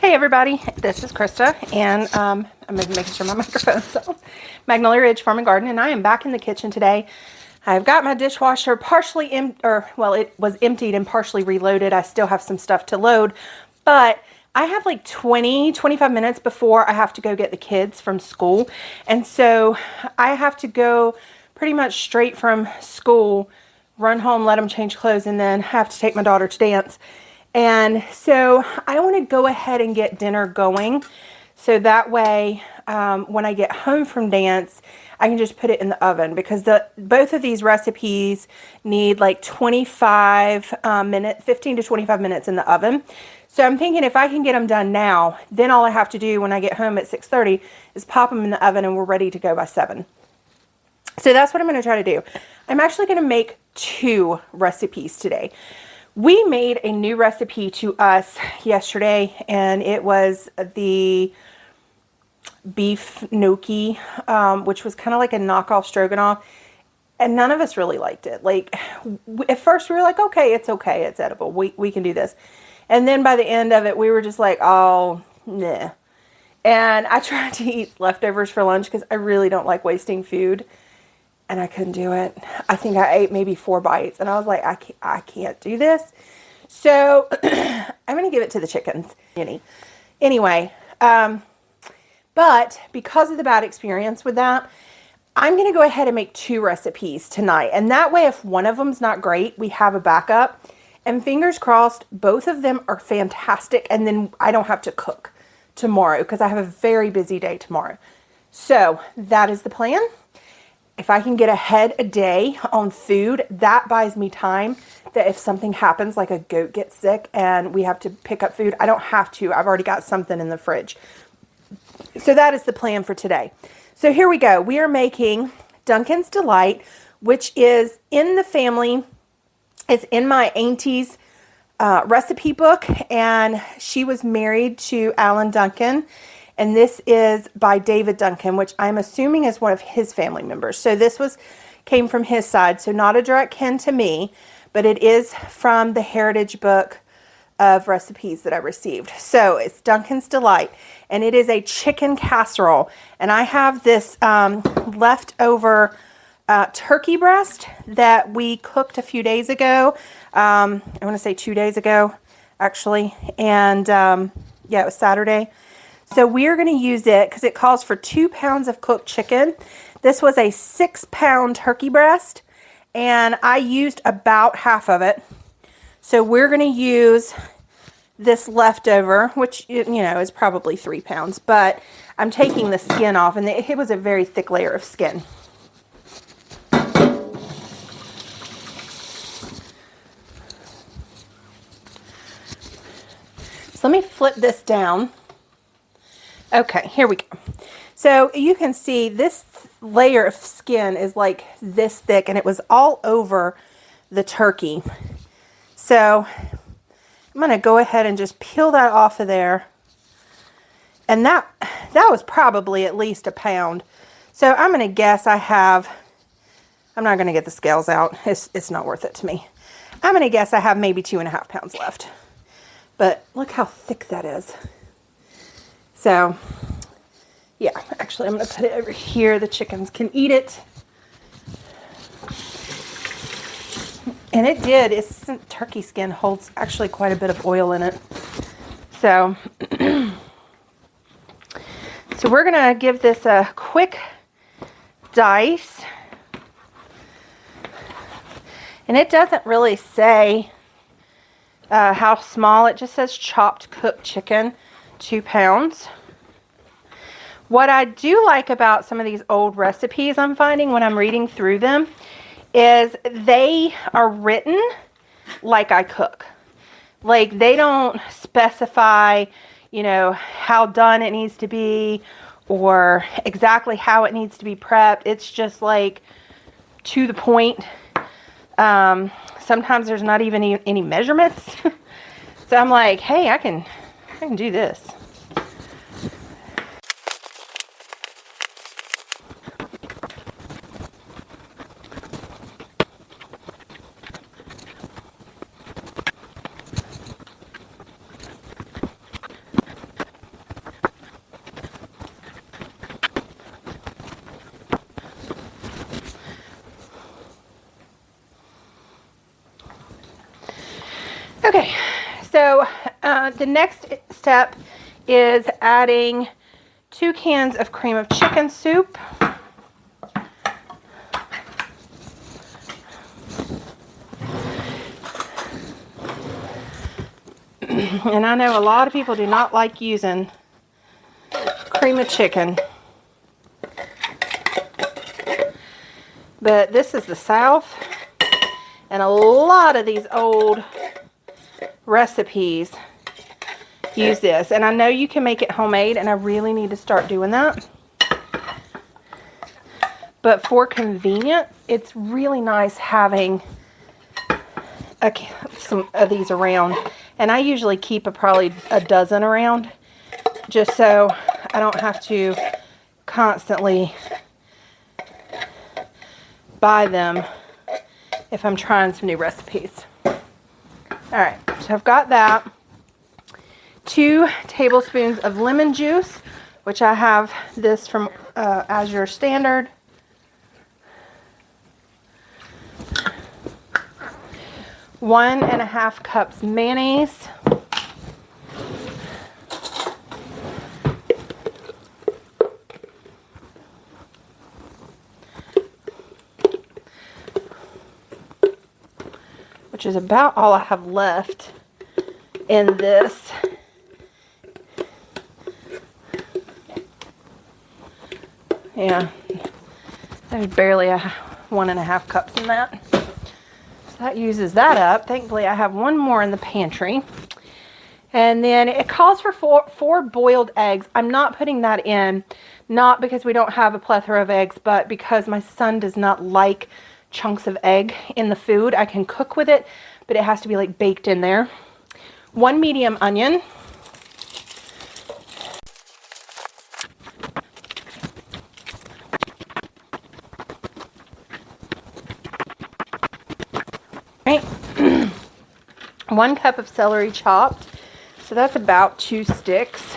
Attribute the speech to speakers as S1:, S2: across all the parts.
S1: Hey everybody, this is Krista, and I'm making sure my microphone's on. Magnolia Ridge Farm and Garden, and I am back in the kitchen today. I've got my dishwasher partially it was emptied and partially reloaded. I still have some stuff to load, but I have like 25 minutes before I have to go get the kids from school, and so I have to go pretty much straight from school, run home, let them change clothes, and then have to take my daughter to dance. And so I want to go ahead and get dinner going, so that way when I get home from dance, I can just put it in the oven, because both of these recipes need like 15 to 25 minutes in the oven. So I'm thinking if I can get them done now, then all I have to do when I get home at 6:30 is pop them in the oven and we're ready to go by 7. So that's what I'm going to try to do. I'm actually going to make 2 recipes today. We made a new recipe to us yesterday, and it was the beef gnocchi, which was kind of like a knockoff stroganoff, and none of us really liked it. Like, at first we were like, okay, it's edible. We can do this. And then by the end of it, we were just like, oh, nah. And I tried to eat leftovers for lunch because I really don't like wasting food. And I couldn't do it. I think I ate maybe 4 bites. And I was like, I can't do this. So I'm going to give it to the chickens. Anyway, but because of the bad experience with that, I'm going to go ahead and make 2 recipes tonight. And that way, if one of them's not great, we have a backup. And fingers crossed, both of them are fantastic. And then I don't have to cook tomorrow because I have a very busy day tomorrow. So that is the plan. If I can get ahead a day on food, that buys me time that if something happens, like a goat gets sick and we have to pick up food, I don't have to. I've already got something in the fridge. So that is the plan for today. So here we go. We are making Duncan's Delight, which is in the family. It's in my auntie's recipe book, and she was married to Alan Duncan. And this is by David Duncan, which I'm assuming is one of his family members. So this came from his side. So not a direct kin to me, but it is from the heritage book of recipes that I received. So it's Duncan's Delight, and it is a chicken casserole. And I have this leftover turkey breast that we cooked a few days ago. I want to say 2 days ago, actually. And yeah, it was Saturday. So we're going to use it because it calls for 2 pounds of cooked chicken. This was a 6-pound turkey breast, and I used about half of it. So we're going to use this leftover, which, is probably 3 pounds, but I'm taking the skin off, and it was a very thick layer of skin. So let me flip this down. Okay, here we go. So you can see this layer of skin is like this thick, and it was all over the turkey. So I'm going to go ahead and just peel that off of there. And that was probably at least a pound. So I'm going to guess I'm not going to get the scales out. It's not worth it to me. I'm going to guess I have maybe 2.5 pounds left. But look how thick that is. So, yeah, actually I'm going to put it over here. The chickens can eat it. And its turkey skin holds actually quite a bit of oil in it. So, so we're going to give this a quick dice. And it doesn't really say how small. It just says chopped cooked chicken. 2 pounds. What I do like about some of these old recipes I'm finding when I'm reading through them is they are written like I cook. Like, they don't specify, how done it needs to be or exactly how it needs to be prepped. It's just like to the point. Sometimes there's not even any measurements. So I'm like, hey, I can do this. So the next step is adding 2 cans of cream of chicken soup. And I know a lot of people do not like using cream of chicken. But this is the South, and a lot of these old recipes use this. And I know you can make it homemade, and I really need to start doing that. But for convenience, it's really nice having some of these around. And I usually keep probably a dozen around, just so I don't have to constantly buy them if I'm trying some new recipes. Alright, so I've got that. 2 tablespoons of lemon juice, which I have this from Azure Standard. 1.5 cups mayonnaise. Which is about all I have left in this. Yeah, there's barely 1.5 cups in that. That uses that up. Thankfully, I have one more in the pantry. And then it calls for four boiled eggs. I'm not putting that in, not because we don't have a plethora of eggs, but because my son does not like chunks of egg in the food. I can cook with it, but it has to be like baked in there. 1 medium onion. Right. 1 cup of celery chopped. So that's about 2 sticks.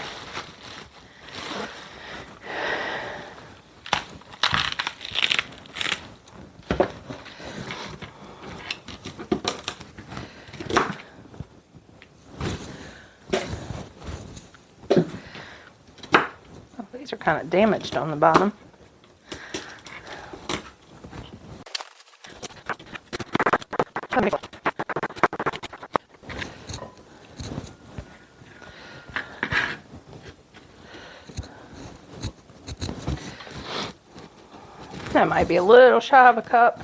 S1: Oh, these are kind of damaged on the bottom. That might be a little shy of a cup.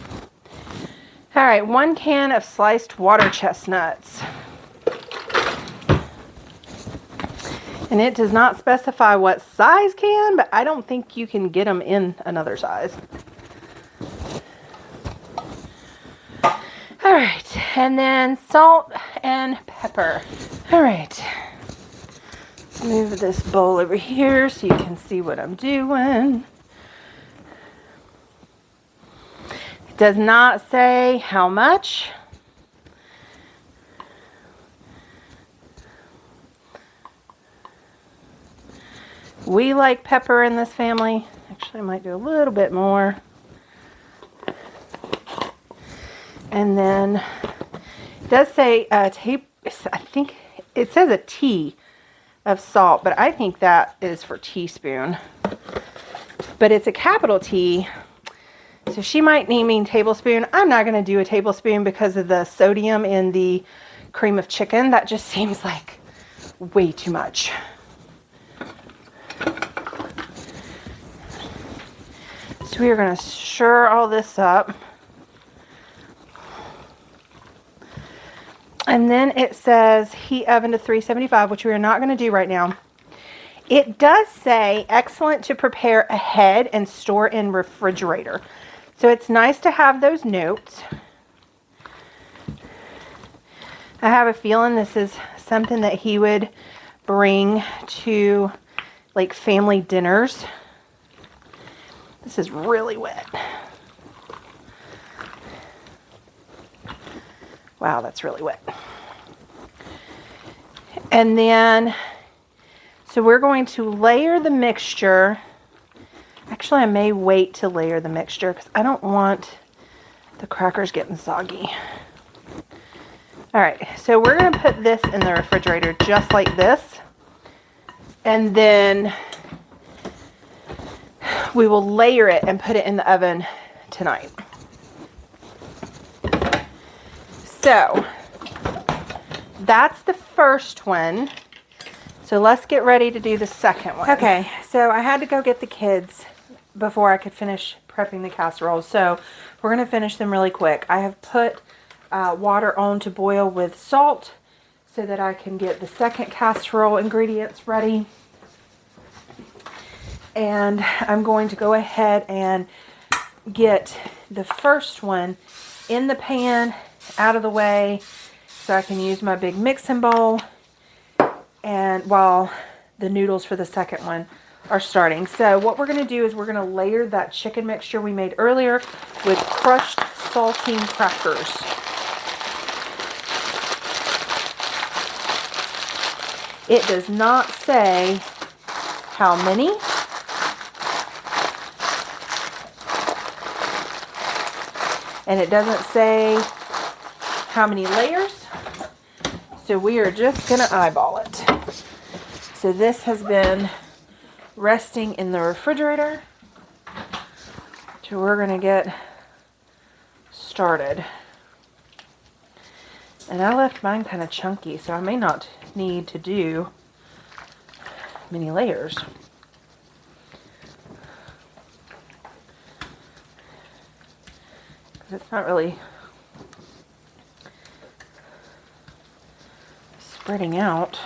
S1: All right, 1 can of sliced water chestnuts. And it does not specify what size can, but I don't think you can get them in another size. All right, and then salt and pepper. All right, let's move this bowl over here so you can see what I'm doing. It does not say how much. We like pepper in this family. Actually, I might do a little bit more. And then it does say I think it says a tea of salt, but I think that is for teaspoon. But it's a capital T, so she might mean tablespoon. I'm not going to do a tablespoon because of the sodium in the cream of chicken. That just seems like way too much. So we are going to stir all this up. And then it says heat oven to 375, which we are not going to do right now. It does say excellent to prepare ahead and store in refrigerator. So it's nice to have those notes. I have a feeling this is something that he would bring to like family dinners. This is really wet. Wow, that's really wet. And then, so we're going to layer the mixture. Actually, I may wait to layer the mixture because I don't want the crackers getting soggy. All right, so we're going to put this in the refrigerator just like this. And then we will layer it and put it in the oven tonight. So that's the first one. So let's get ready to do the second one. Okay, so I had to go get the kids before I could finish prepping the casseroles. So we're going to finish them really quick. I have put water on to boil with salt so that I can get the second casserole ingredients ready. And I'm going to go ahead and get the first one in the pan out of the way so I can use my big mixing bowl. And while the noodles for the second one are starting. So what we're going to do is we're going to layer that chicken mixture we made earlier with crushed saltine crackers. It does not say how many. And it doesn't say how many layers. So we are just going to eyeball it. So this has been resting in the refrigerator. So we're going to get started. And I left mine kind of chunky, so I may not need to do many layers. Because it's not really spreading out.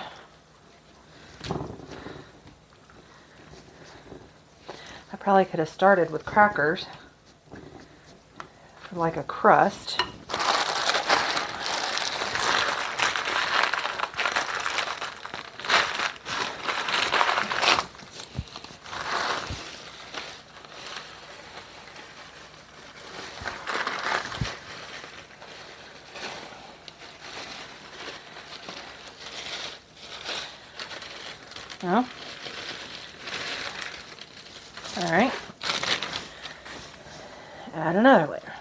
S1: I probably could have started with crackers for like a crust. No. All right. Add another layer.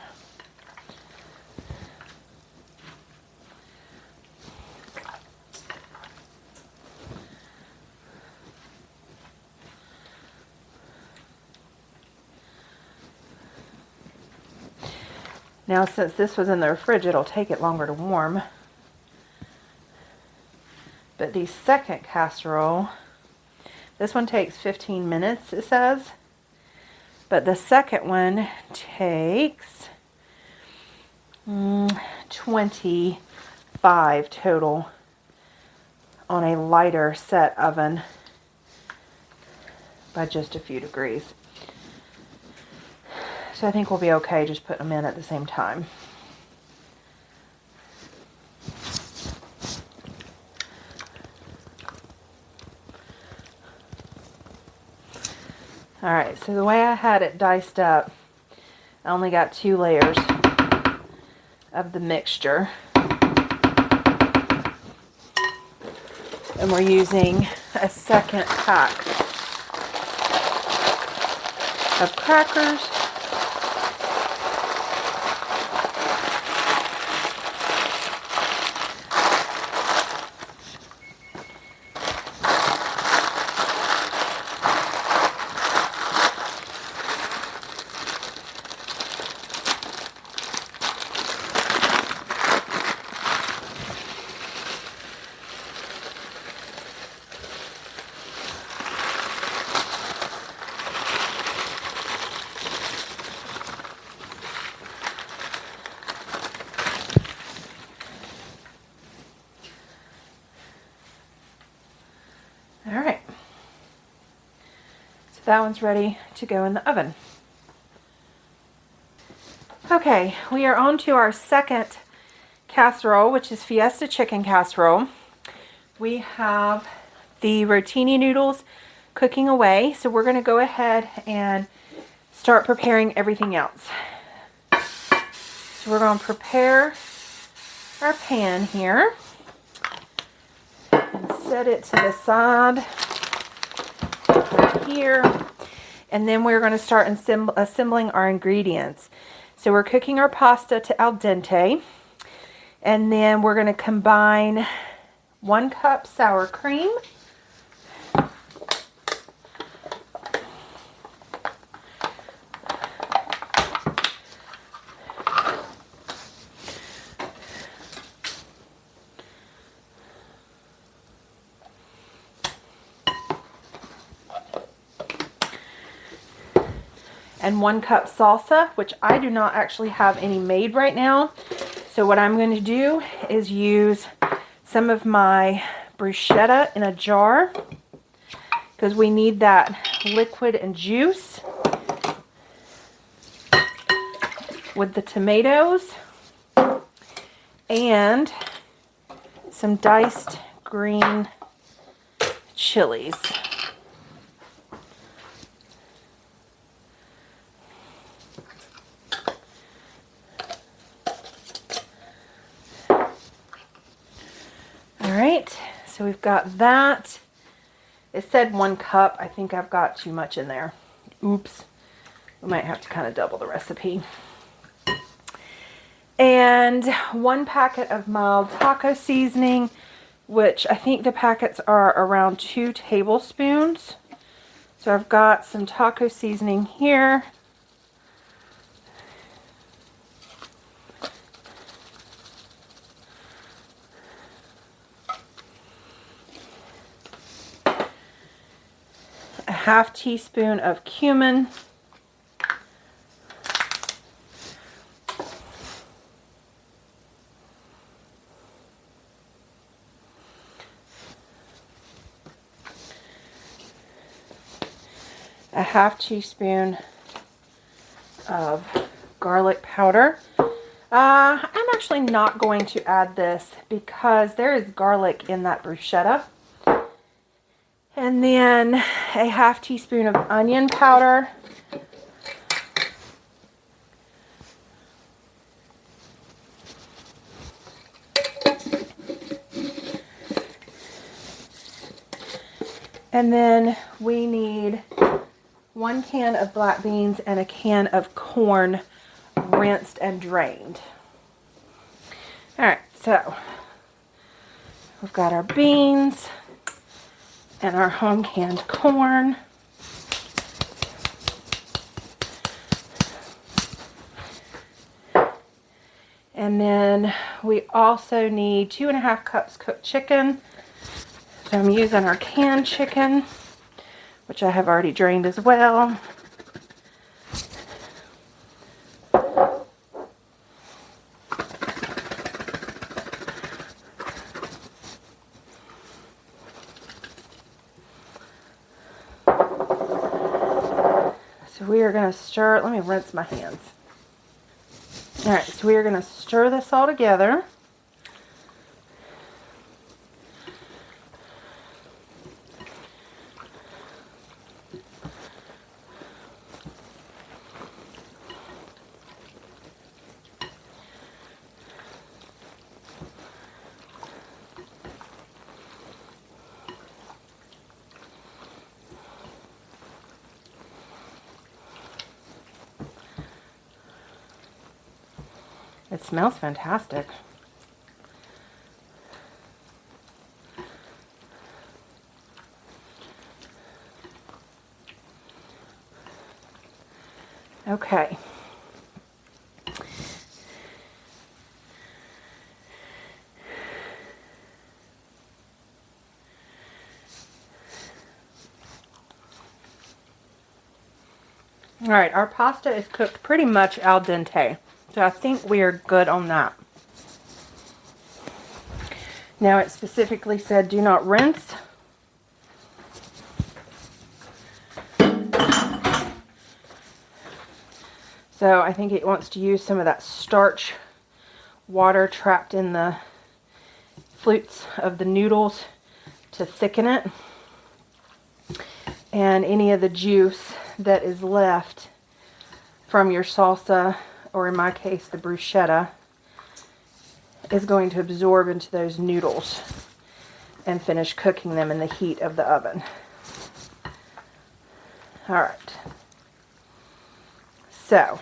S1: Now, since this was in the fridge, it'll take it longer to warm. But the second casserole, this one takes 15 minutes, it says. But the second one takes 25 total on a lighter set oven by just a few degrees. So I think we'll be okay just putting them in at the same time. Alright, so the way I had it diced up, I only got 2 layers of the mixture. And we're using a second pack of crackers. Alright, so that one's ready to go in the oven. Okay, we are on to our second casserole, which is Fiesta chicken casserole. We have the rotini noodles cooking away, so we're going to go ahead and start preparing everything else. So we're going to prepare our pan here. And set it to the side right here. And then we're going to start assembling our ingredients. So we're cooking our pasta to al dente. And then we're going to combine 1 cup sour cream. And 1 cup salsa, which I do not actually have any made right now. So what I'm going to do is use some of my bruschetta in a jar because we need that liquid and juice with the tomatoes and some diced green chilies. Alright, so we've got that. It said 1 cup. I think I've got too much in there. Oops. We might have to kind of double the recipe. And 1 packet of mild taco seasoning, which I think the packets are around 2 tablespoons. So I've got some taco seasoning here. A 1/2 teaspoon of cumin. A 1/2 teaspoon of garlic powder. I'm actually not going to add this because there is garlic in that bruschetta. And then a 1/2 teaspoon of onion powder. And then we need 1 can of black beans and a can of corn rinsed and drained. Alright, so we've got our beans and our home canned corn. And then we also need 2.5 cups cooked chicken. So I'm using our canned chicken, which I have already drained as well. So we are going to stir, let me rinse my hands. Alright, so we are going to stir this all together. It smells fantastic. Okay. All right, our pasta is cooked pretty much al dente. So I think we are good on that. Now it specifically said do not rinse. So I think it wants to use some of that starch water trapped in the flutes of the noodles to thicken it. And any of the juice that is left from your salsa, or in my case the bruschetta, is going to absorb into those noodles and finish cooking them in the heat of the oven. Alright. So,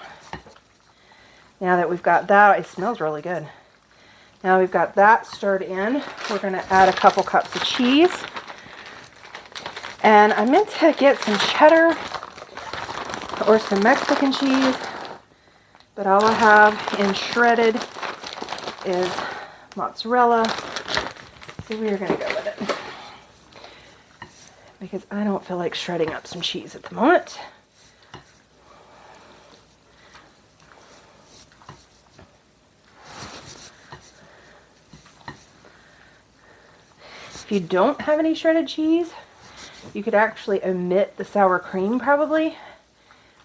S1: now that we've got that, it smells really good. Now we've got that stirred in. We're going to add a couple cups of cheese. And I meant to get some cheddar or some Mexican cheese, but all I have in shredded is mozzarella. So we are going to go with it because I don't feel like shredding up some cheese at the moment. If you don't have any shredded cheese, you could actually omit the sour cream probably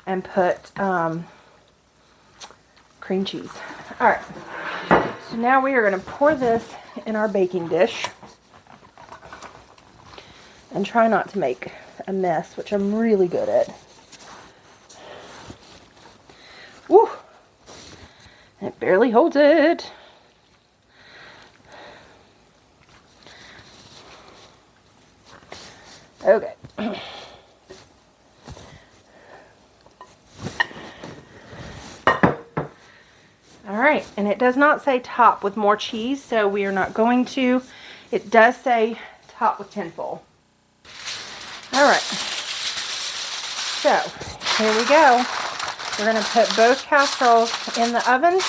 S1: and put cream cheese. All right, so now we are going to pour this in our baking dish and try not to make a mess, which I'm really good at. Woo! It barely holds it. Okay. All right, and it does not say top with more cheese, so we are not going to. It does say top with tinfoil. All right, so here we go. We're going to put both casseroles in the oven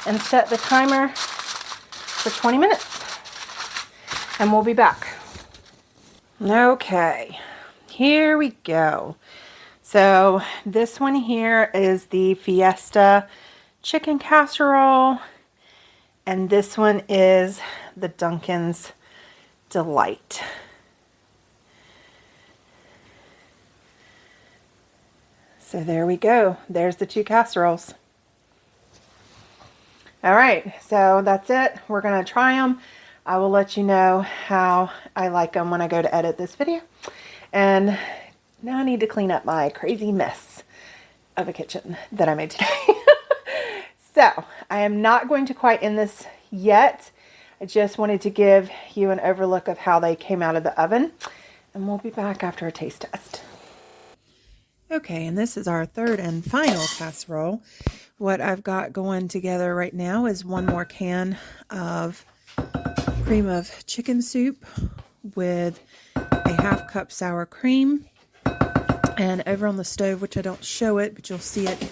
S1: and set the timer for 20 minutes, and we'll be back. Okay, here we go. So this one here is the Fiesta chicken casserole, and this one is the Duncan's Delight. So there we go. There's the two casseroles. All right, so that's it. We're going to try them. I will let you know how I like them when I go to edit this video. And now I need to clean up my crazy mess of a kitchen that I made today. So I am not going to quite end this yet. I just wanted to give you an overlook of how they came out of the oven. And we'll be back after a taste test. Okay, and this is our third and final casserole. What I've got going together right now is one more can of cream of chicken soup with a ½ cup sour cream. And over on the stove, which I don't show it, but you'll see it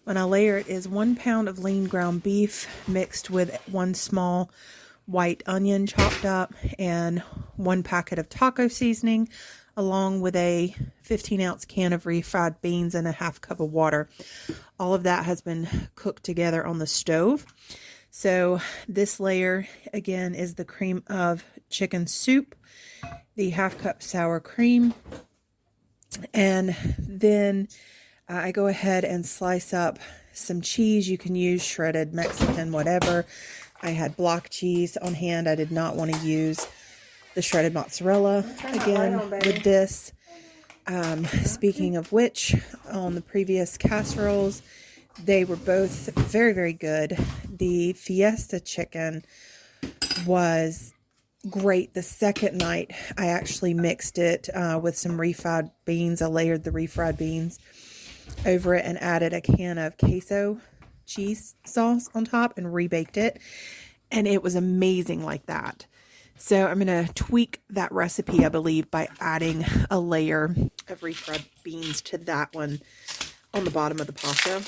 S1: when I layer it, is 1 pound of lean ground beef mixed with 1 small white onion chopped up and 1 packet of taco seasoning, along with a 15-ounce can of refried beans and a ½ cup of water. All of that has been cooked together on the stove. So this layer, again, is the cream of chicken soup, the ½ cup sour cream, and then I go ahead and slice up some cheese. You can use shredded Mexican, whatever. I had block cheese on hand. I did not want to use the shredded mozzarella again with this. Speaking of which, on the previous casseroles, they were both very, very good. The Fiesta chicken was great. The second night, I actually mixed it with some refried beans. I layered the refried beans over it and added a can of queso cheese sauce on top and rebaked it. And it was amazing like that. So I'm going to tweak that recipe, I believe, by adding a layer of refried beans to that one on the bottom of the pasta.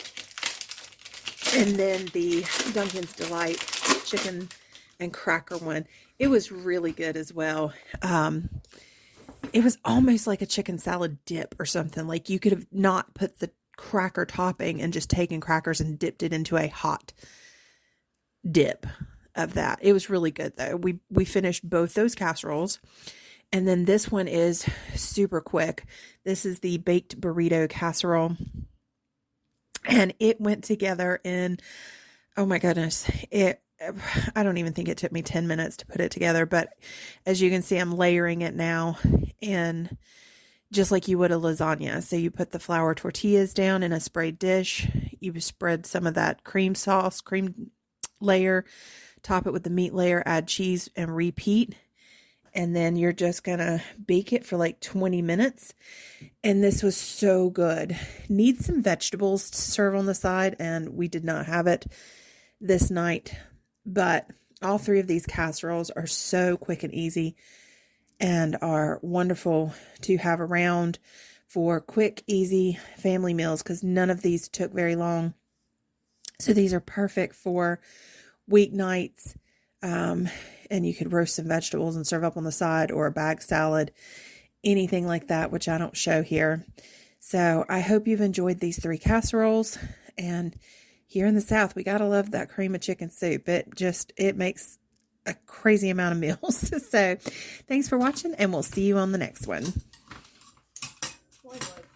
S1: And then the Duncan's Delight chicken and cracker one, it was really good as well. It was almost like a chicken salad dip or something. Like you could have not put the cracker topping and just taken crackers and dipped it into a hot dip of that. It was really good though. We finished both those casseroles. And then this one is super quick. This is the baked burrito casserole. And it went together in, oh my goodness, I don't even think it took me 10 minutes to put it together, but as you can see, I'm layering it now in just like you would a lasagna. So you put the flour tortillas down in a sprayed dish, you spread some of that cream sauce, cream layer, top it with the meat layer, add cheese and repeat. And then you're just going to bake it for like 20 minutes. And this was so good. Needs some vegetables to serve on the side, and we did not have it this night. But All three of these casseroles are so quick and easy and are wonderful to have around for quick, easy family meals because none of these took very long. So these are perfect for weeknights. And you could roast some vegetables and serve up on the side, or a bag salad, anything like that, which I don't show here. So I hope you've enjoyed these 3 casseroles. And here in the South, we gotta love that cream of chicken soup. It makes a crazy amount of meals. So thanks for watching, and we'll see you on the next one.